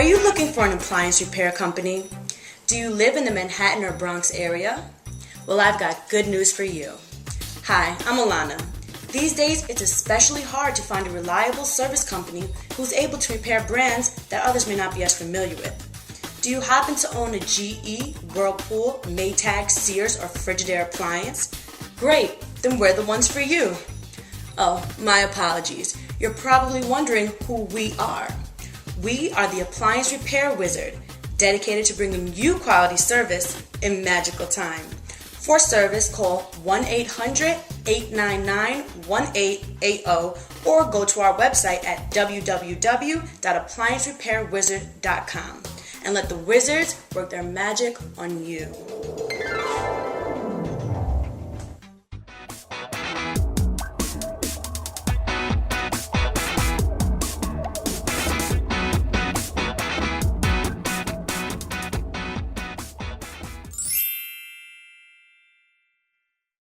Are you looking for an appliance repair company? Do you live in the Manhattan or Bronx area? Well, I've got good news for you. Hi, I'm Alana. These days, it's especially hard to find a reliable service company who's able to repair brands that others may not be as familiar with. Do you happen to own a GE, Whirlpool, Maytag, Sears, or Frigidaire appliance? Great, then we're the ones for you. Oh, my apologies. You're probably wondering who we are. We are the Appliance Repair Wizard, dedicated to bringing you quality service in magical time. For service, call 1-800-899-1880 or go to our website at www.appliancerepairwizard.com and let the wizards work their magic on you.